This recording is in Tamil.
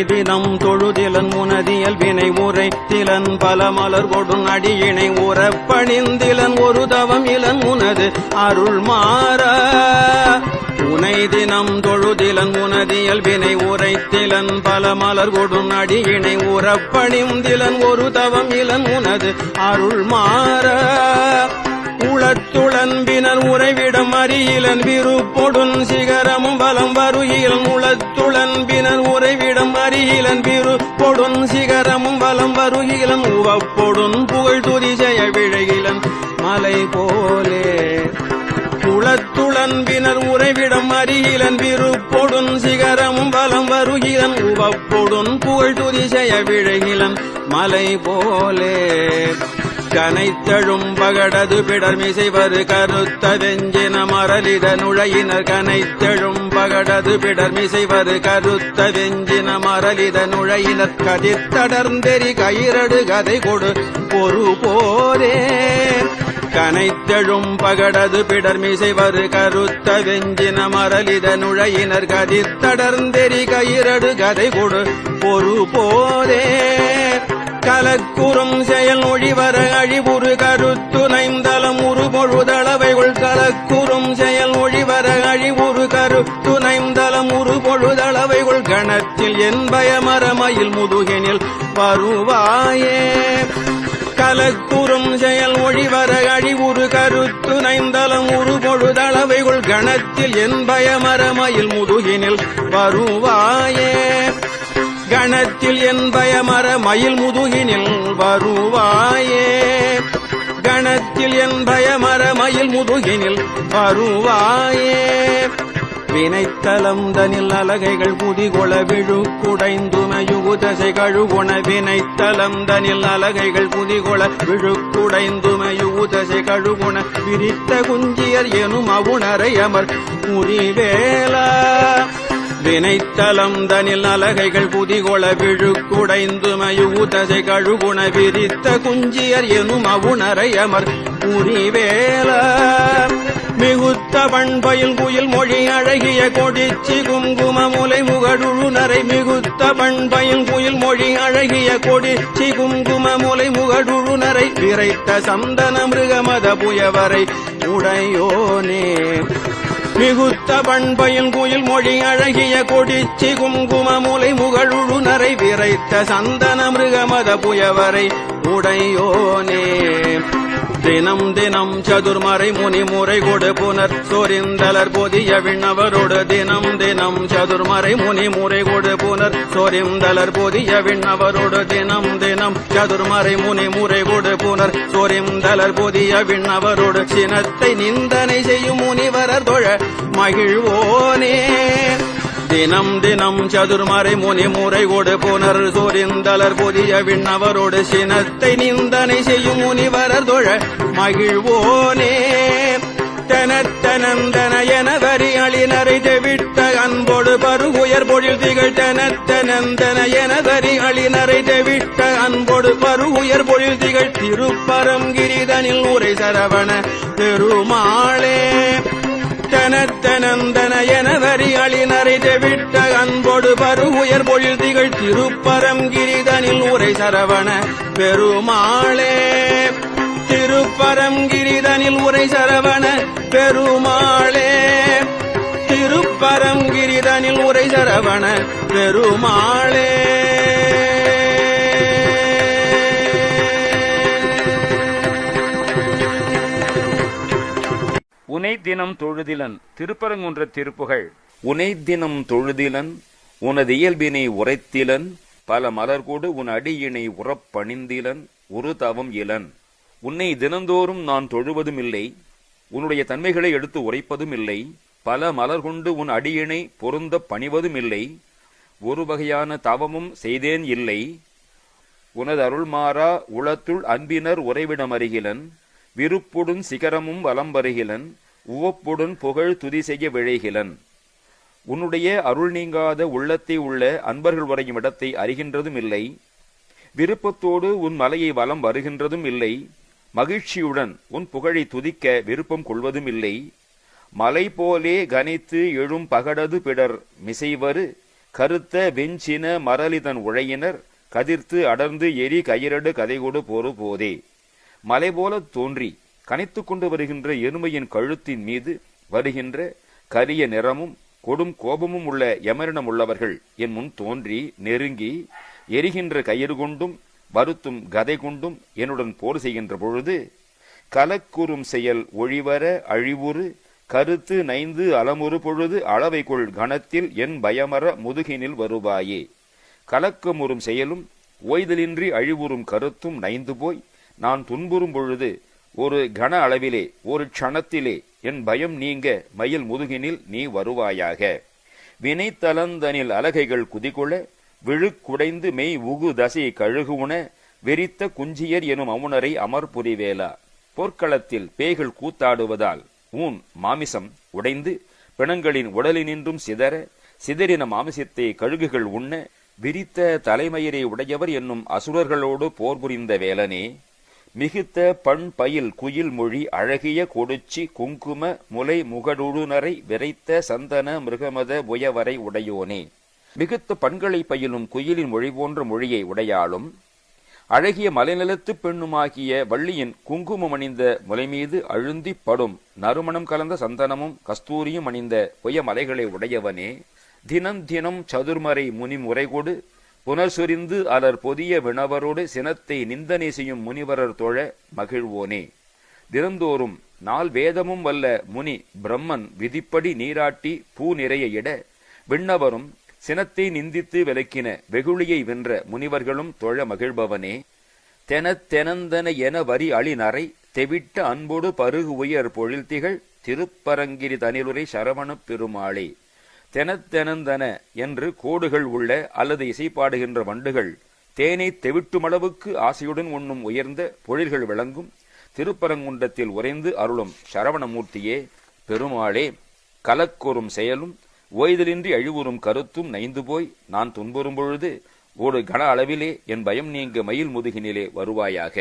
தினம் தொழுதிலன் முனதியல் வினை உரைத்திலன் பல மலர் கொடும் அடியினை உறப்பணிந்திலன் ஒரு தவம் இலன் உனது அருள் மாற உனை தினம் தொழுதிலன் முனதியல் வினை உரைத்திலன் பல மலர் கொடும் அடியினை உறப்பணிந்திலன் ஒரு தவம் இலன் உனது அருள் மாற உளத்துளன்பினர் உறைவிடம் அறியிலன் விருப்பொடுன் சிகரமும் வலம் வருகிலன் உளத்துளன்பினர் உறைவிடம் அறியிலன் விருப்பொடுன் சிகரமும் வலம் வருகிலன் உவப்பொடுன் புகழ் துதிசெய விழைகிலன் மலை போலே உளத்துளன்பினர் உறைவிடம் அறியிலன் விருப்பொடுன் சிகரமும் வலம் வருகிலன் உவப்பொடுன் புகழ் துதிசெய விழைகிலன் மலை போலே கனைத்தழும் பகடது பிடர்மிசைவரு கருத்த வெஞ்சின மரலிட நுழையினர் கனைத்தழும் பகடது பிடர்மிசைவரு கருத்த வெஞ்சின மரலிட நுழையினர் கதிர்த்தடர்ந்தெறி கயிரடு கதை கொடு பொறு போரே கனைத்தழும் பகடது பிடர்மிசைவரு கருத்த வெஞ்சின மரலிட நுழையினர் கதிர்த்தடர்ந்தெறி கயிரடு கதை கொடு பொறு போரே கலக்குறும் செயல் ஒழிவர அழிவுறு கருத்துணைந்தலம் உருபொழுதளவைகள் கலக்குறும் செயல் ஒழிவர அழிவுறு கருத்துணைந்தலம் உருபொழுதளவைகள் கணத்தில் என் பயமரமயில் முதுகினில் வருவாயே கலக்குறும் செயல் ஒழிவர அழிவுறு கருத்துணைந்தலம் உருபொழுதளவைகள் கணத்தில் என் பயமரமயில் முதுகினில் வருவாயே கணத்தில் என் பயமர மயில் முதுகினில் வருவாயே கணத்தில் என் பயமர மயில் முதுகினில் வருவாயே வினைத்தலம் தனில் அலகைகள் புதிகொள விழுக்குடைந்துமையுகுதசை கழுகுண வினைத்தலம் தனில் அலகைகள் புதிகொள விழுக்குடைந்துமையுகுதசை கழுகுண விரித்த குஞ்சியர் எனும் அவுணரை அமர் புரிவேலா வினைத்தலம் தனில் அலகைகள் புதிகொள விழுக்குடைந்துமையுதசை கழுகுண விரித்த குஞ்சியர் எனும் அவுணரை அமர் புரிவேல மிகுத்த பண்பயில் குயில் மொழி அழகிய கொடிச்சி குங்கும முலை முகடுழுநரை மிகுத்த பண்பயில் குயில் மொழி அழகிய கொடிச்சி குங்கும முலை முகடுழுநரை விரைத்த சந்தன மிருகமத புயவரை உடையோனே மிகுத்த பண்பயில் குயில் மொழி அழகிய கொடிச்சி குங்கும முலை முகழுநரை விரைத்த சந்தன மிருகமத புயவரை உடையோனே தினம் தினம் சதுர்மறை முனி முறை கொடு புனர் சொரிந்தலர் பொதிய விண்ணவரோடு தினம் தினம் சதுர்மறை முனி முறை கொடு புனர் சொரிந்தலர் பொதிய விண்ணவரோடு தினம் தினம் சதுர்மறை முனி முறை கொடு புனர் சொரிந்தலர் பொதிய விண்ணவரோடு சினத்தை நிந்தனை செய்யும் முனிவரர் தொழ மகிழ்வோனே தினம் தினம் சதுர்மறை முனி முறை கொடு புனர் சொரிந்தலர் பொதிய விண்ணவரோடு சினத்தை நிந்தனை செய்யும் முனிவரர் தொழ மகிழ்வோனே தெனத்தனந்தன என வரி அழினரை தெவிட்ட அன்போடு பருகுயர் பொழில் திகழ் தெனத்தனந்தன என வரி அழினரை தெவிட்ட அன்போடு பருகுயர் பொழில் திகழ் திருப்பரங்கிரிதனில் உரை சரவண பெருமாளே தனத்தனந்தன என வரி அழினரை தெவிட்ட அன்போடு பருகுயர் பொழில் திகழ் திருப்பரங்கிரிதனில் உரை சரவண பெருமாளே திருப்பரங்கிரிதனில் உரை சரவண பெருமாளே திருப்பரங்கிரிதனில் உரை சரவண பெருமாளே உனை தினம் தொழுதிலன் திருப்பரங்குன்ற திருப்புகழ். உனை தினம் தொழுதிலன் உனது இயல்பினை உரைத்திலன் பல மலர்கொடு உன் அடியினை உறப்பணிந்திலன் ஒரு தவம் இலன். உன்னை தினந்தோறும் நான் தொழுவதும் இல்லை, உன்னுடைய தன்மைகளை எடுத்து உரைப்பதும் இல்லை, பல மலர் கொண்டு உன் அடியினை பொருந்த பணிவதும் இல்லை, ஒரு வகையான தவமும் செய்தேன் இல்லை. உனது அருள்மாறா உளத்துள் அன்பினர் உறைவிடம் அருகிலன் விருப்புடன் சிகரமும் வலம் வருகிலன் உவப்புடன் புகழ் துதி செய்ய விழைகிலன். உன்னுடைய அருள் நீங்காத உள்ளத்தை உள்ள அன்பர்கள் உறையும் இடத்தை அறிகின்றதும் இல்லை, விருப்பத்தோடு உன் மலையை வலம் வருகின்றதும் இல்லை, மகிழ்ச்சியுடன் உன் புகழை துதிக்க விருப்பம் கொள்வதும் இல்லை. மலை போலே கனித்து எழும் பகடது பிடர் மிசைவரு கருத்த வெஞ்சின மரலிதன் உழையினர் கதிர்த்து அடர்ந்து எரி கயிரடு கதைகொடு போரு போதே. மலை போல தோன்றி கனைத்துக் கொண்டு வருகின்ற எருமையின் கழுத்தின் மீது வருகின்ற கரிய நிறமும் கொடும் கோபமும் உள்ள யமரிடம் உள்ளவர்கள் என் முன் தோன்றி நெருங்கி எரிகின்ற கயிறு கொண்டும் வருத்தும் கதை கொண்டும் என்னுடன் போர் செய்கின்ற பொழுது கலக்குறும் செயல் ஒழிவர அழிவுறு கருத்து நைந்து அலமுறு பொழுது அளவைக்குள் கணத்தில் என் பயமர முதுகினில் வருவாயே. கலக்கமுறும் செயலும் ஓய்தலின்றி அழிவுறும் கருத்தும் நைந்து போய் நான் துன்புறும் பொழுது ஒரு கன அளவிலே ஒரு க்ஷணத்திலே என் பயம் நீங்க மயில் முதுகினில் நீ வருவாயாக. வினைத்தலந்தனில் அலகைகள் குதிகொள விழுக்குடைந்து மெய் உகு தசை கழுகுண வெறித்த குஞ்சியர் எனும் அவுணரை அமர்புரிவேலா. போர்க்களத்தில் பேய்கள் கூத்தாடுவதால் ஊன் மாமிசம் உடைந்து பிணங்களின் உடலினின்றும் சிதற சிதறின மாமிசத்தை கழுகுகள் உண்ண விரித்த தலைமயிரை உடையவர் என்னும் அசுரர்களோடு போர் புரிந்த வேலனே, மிகுத்த பண் பயில் குயில் மொழி அழகிய கொடுச்சி குங்கும முலை முகடுநரை விரைத்த சந்தன மிருகமத புயவரை உடையோனே. மிகுத்த பண்களை பயிலும் குயிலின் மொழி போன்ற மொழியை உடையாலும் அழகிய மலைநிலத்து பெண்ணுமாகிய வள்ளியின் குங்குமம் அணிந்த முலை மீது அழுந்தி படும் நறுமணம் கலந்த சந்தனமும் கஸ்தூரியும் அணிந்த பொய்ய மலைகளை உடையவனே, தினம் தினம் சதுர்மறை முனி முறைகொடு புனர் சொரிந்து அலர் பொதிய வினவரோடு சினத்தை நிந்தனை செய்யும் முனிவரர் தொழ மகிழ்வோனே. தினந்தோறும் நாள் வேதமும் வல்ல முனி பிரம்மன் விதிப்படி நீராட்டி பூ நிறைய இட விண்ணவரும் சினத்தை நிந்தித்து விலக்கின வெகுளியை வென்ற முனிவர்களும் தொழ மகிழ்பவனே. தெனத்தெனந்தன என வரி அழிநரை தெவிட்ட அன்போடு பருகு உயர் பொழில்திகள் திருப்பரங்கிரி தனிலுரை சரவணப் பெருமாளே. தெனத்தெனந்தன என்று கோடுகள் உள்ள அல்லது இசைப்பாடுகின்ற வண்டுகள் தேனை தெவிட்டுமளவுக்கு ஆசையுடன் உண்ணும் உயர்ந்த பொழில்கள் விளங்கும் திருப்பரங்குன்றத்தில் உறைந்து அருளும் சரவணமூர்த்தியே பெருமாளே. கலக்கொறும் செயலும் ஓய்தலின்றி அழிவுறும் கருத்தும் நைந்து போய் நான் துன்புறும் பொழுது ஒரு கன அளவிலே என் பயம் நீங்க மயில் முதுகினிலே வருவாயாக.